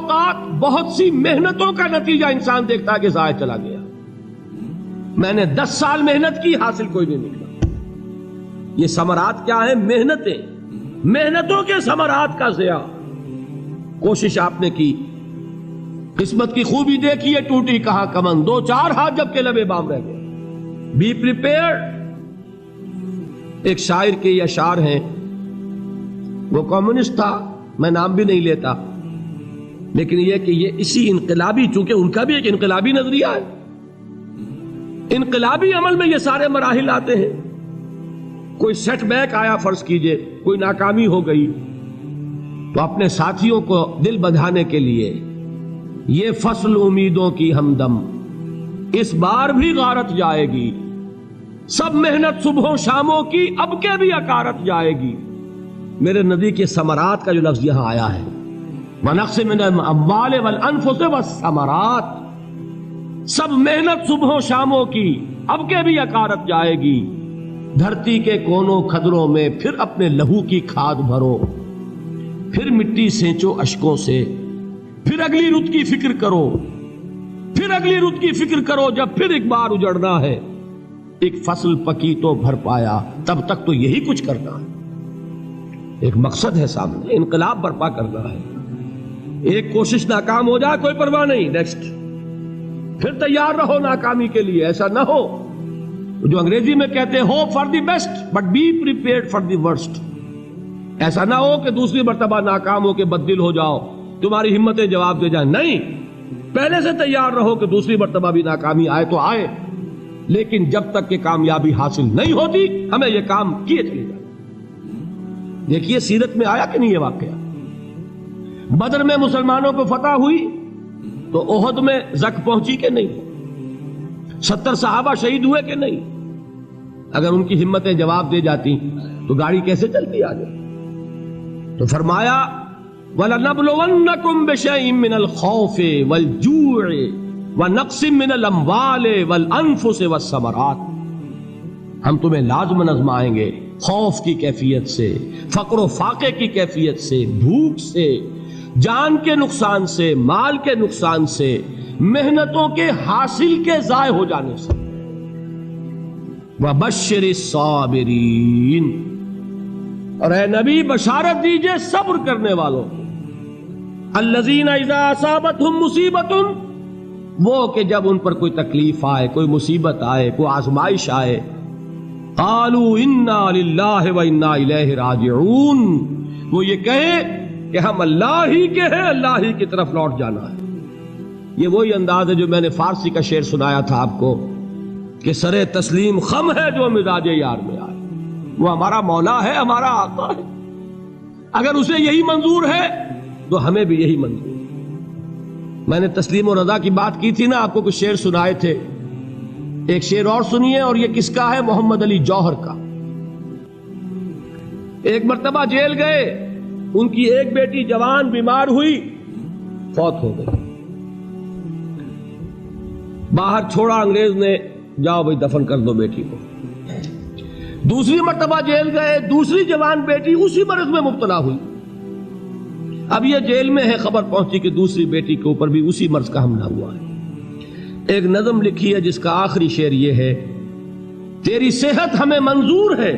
اوقات بہت سی محنتوں کا نتیجہ انسان دیکھتا ہے کہ ضائع چلا گیا، میں نے 10 سال محنت کی، حاصل کوئی نہیں نکلا۔ یہ ثمرات کیا ہیں؟ محنتیں، محنتوں کے ثمرات کا ضیاع۔ کوشش آپ نے کی، قسمت کی خوبی دیکھی ہے، ٹوٹی کہاں کمن، 2-4 ہاتھ جب کے لبے بام رہ گئے۔ Be prepared. ایک شاعر کے یہ اشعار ہیں، وہ کمیونسٹ تھا، میں نام بھی نہیں لیتا، لیکن یہ کہ یہ اسی انقلابی، چونکہ ان کا بھی ایک انقلابی نظریہ ہے، انقلابی عمل میں یہ سارے مراحل آتے ہیں۔ کوئی سیٹ بیک آیا، فرض کیجئے کوئی ناکامی ہو گئی، تو اپنے ساتھیوں کو دل بندھانے کے لیے یہ فصل امیدوں کی ہمدم اس بار بھی غارت جائے گی، سب محنت صبحوں شاموں کی اب کے بھی اکارت جائے گی۔ میرے نبی کے ثمرات کا جو لفظ یہاں آیا ہے، وَنَقْصٍ مِّنَ الْأَمْوَالِ وَالْأَنفُسِ وَالثَّمَرَاتِ، سب محنت صبحوں شاموں کی اب کے بھی اکارت جائے گی۔ دھرتی کے کونوں کھدروں میں پھر اپنے لہو کی کھاد بھرو، پھر مٹی سینچو اشکوں سے، پھر اگلی رت کی فکر کرو، پھر اگلی رت کی فکر کرو، جب پھر ایک بار اجڑنا ہے۔ ایک فصل پکی تو بھر پایا، تب تک تو یہی کچھ کرنا ہے۔ ایک مقصد ہے سامنے، انقلاب برپا کرنا ہے۔ ایک کوشش ناکام ہو جائے کوئی پرواہ نہیں، نیکسٹ، پھر تیار رہو ناکامی کے لیے۔ ایسا نہ ہو جو انگریزی میں کہتے ہیں hope for the best but be prepared for the worst. ایسا نہ ہو کہ دوسری مرتبہ ناکام ہو کے بددل ہو جاؤ، تمہاری ہمتیں جواب دے جائیں۔ نہیں، پہلے سے تیار رہو کہ دوسری مرتبہ بھی ناکامی آئے تو آئے، لیکن جب تک کہ کامیابی حاصل نہیں ہوتی ہمیں یہ کام کیے چلے جائیں۔ دیکھیے سیرت میں آیا کہ نہیں یہ واقعہ؟ بدر میں مسلمانوں کو فتح ہوئی تو احد میں زک پہنچی کہ نہیں؟ 70 صحابہ شہید ہوئے کہ نہیں؟ اگر ان کی ہمتیں جواب دے جاتی تو گاڑی کیسے چلتی آگے؟ تو فرمایا وَلَنَبْلُوَنَّكُمْ بِشَيْءٍ مِّنَ الْخَوْفِ وَالْجُوعِ وَنَقْصٍ مِّنَ الْأَمْوَالِ وَالْأَنفُسِ وَالثَّمَرَاتِ، ہم تمہیں لازماً آزمائیں گے، خوف کی کیفیت سے، فقر و فاقے کی کیفیت سے، بھوک سے، جان کے نقصان سے، مال کے نقصان سے، محنتوں کے حاصل کے ضائع ہو جانے سے۔ وَبَشِّرِ الصَّابِرِينَ، اور اے نبی بشارت دیجئے صبر کرنے والوں کو۔ الَّذِينَ إِذَا أَصَابَتْهُمْ مُصِيبَةٌ، وہ کہ جب ان پر کوئی تکلیف آئے، کوئی مصیبت آئے، کوئی آزمائش آئے، قالوا انا للہ وانا الیہ راجعون، وہ یہ کہیں کہ ہم اللہ ہی کے ہیں، اللہ ہی کی طرف لوٹ جانا ہے۔ یہ وہی انداز ہے جو میں نے فارسی کا شعر سنایا تھا آپ کو کہ سرے تسلیم خم ہے جو مزاج یار میں آئے۔ وہ ہمارا مولا ہے، ہمارا آقا ہے، اگر اسے یہی منظور ہے تو ہمیں بھی یہی منظور ہے۔ میں نے تسلیم و رضا کی بات کی تھی نا، آپ کو کچھ شعر سنائے تھے، ایک شعر اور سنیے، اور یہ کس کا ہے؟ محمد علی جوہر کا۔ ایک مرتبہ جیل گئے، ان کی ایک بیٹی جوان بیمار ہوئی، فوت ہو گئی، باہر چھوڑا انگریز نے، جاؤ بھائی دفن کر دو بیٹی کو۔ دوسری مرتبہ جیل گئے، دوسری جوان بیٹی اسی مرض میں مبتلا ہوئی۔ اب یہ جیل میں ہے، خبر پہنچی کہ دوسری بیٹی کے اوپر بھی اسی مرض کا حملہ ہوا ہے۔ ایک نظم لکھی ہے جس کا آخری شعر یہ ہے، تیری صحت ہمیں منظور ہے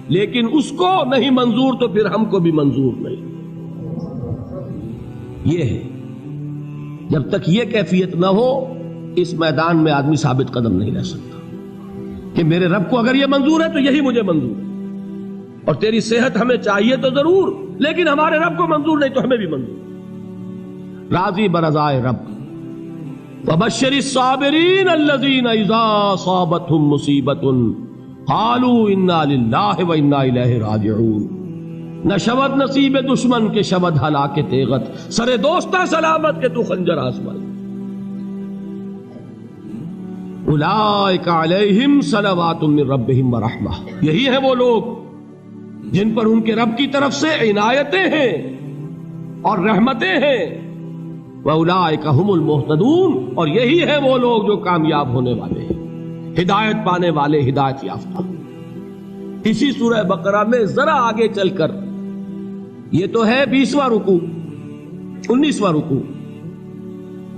لیکن اس کو نہیں منظور تو پھر ہم کو بھی منظور نہیں۔ یہ ہے، جب تک یہ کیفیت نہ ہو اس میدان میں آدمی ثابت قدم نہیں رہ سکتا کہ میرے رب کو اگر یہ منظور ہے تو یہی مجھے منظور ہے، اور تیری صحت ہمیں چاہیے تو ضرور، لیکن ہمارے رب کو منظور نہیں تو ہمیں بھی منظور۔ راضی برضائے رب۔ وَبَشِّرِ الصَّابِرِينَ الَّذِينَ إِذَا أَصَابَتْهُمْ مُصِيبَةٌ قَالُوا إِنَّا لِلَّهِ وَإِنَّا إِلَيْهِ رَاجِعُونَ، نہ شود نصیب دشمن کے شود ہلاک تیغت، سر دوستہ سلامت کے تو خنجر آزمائے۔ اولئک علیہم صلوات من ربہم ورحمہ، یہی ہے وہ لوگ جن پر ان کے رب کی طرف سے عنایتیں ہیں اور رحمتیں ہیں۔ وَأُولَٰئِكَ هُمُ الْمُهْتَدُونَ، اور یہی ہے وہ لوگ جو کامیاب ہونے والے ہیں، ہدایت پانے والے، ہدایت یافتہ۔ اسی سورہ بقرہ میں ذرا آگے چل کر، یہ تو ہے 20واں رکوع، 19واں رکوع،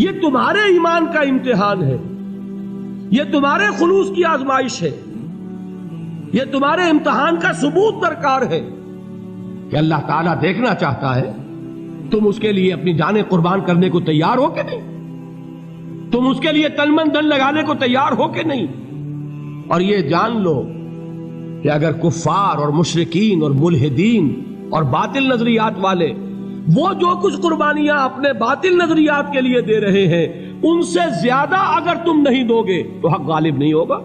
یہ تمہارے ایمان کا امتحان ہے، یہ تمہارے خلوص کی آزمائش ہے، یہ تمہارے امتحان کا ثبوت درکار ہے کہ اللہ تعالیٰ دیکھنا چاہتا ہے تم اس کے لیے اپنی جانیں قربان کرنے کو تیار ہو کہ نہیں، تم اس کے لیے تن من دھن لگانے کو تیار ہو کہ نہیں۔ اور یہ جان لو کہ اگر کفار اور مشرکین اور ملحدین اور باطل نظریات والے وہ جو کچھ قربانیاں اپنے باطل نظریات کے لیے دے رہے ہیں ان سے زیادہ اگر تم نہیں دو گے تو حق غالب نہیں ہوگا۔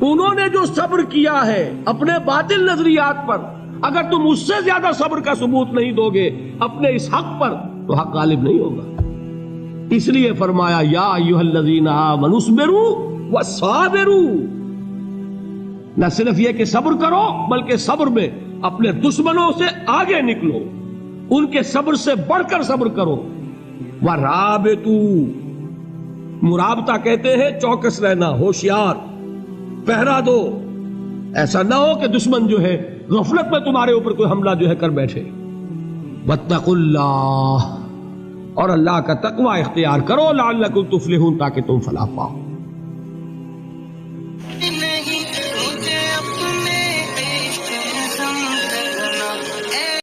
انہوں نے جو صبر کیا ہے اپنے باطل نظریات پر، اگر تم اس سے زیادہ صبر کا ثبوت نہیں دو گے اپنے اس حق پر تو حق غالب نہیں ہوگا۔ اس لیے فرمایا یا ایھا الذین آمنوا اصبروا وصابروا، نہ صرف یہ کہ صبر کرو بلکہ صبر میں اپنے دشمنوں سے آگے نکلو، ان کے صبر سے بڑھ کر صبر کرو۔ ورابطوا، مرابطہ کہتے ہیں چوکس رہنا، ہوشیار، پہرا دو، ایسا نہ ہو کہ دشمن جو ہے غفلت میں تمہارے اوپر کوئی حملہ جو ہے کر بیٹھے۔ واتقوا اللہ، اور اللہ کا تقوی اختیار کرو، لعلکم تفلحون، تاکہ تم فلاح پاؤ۔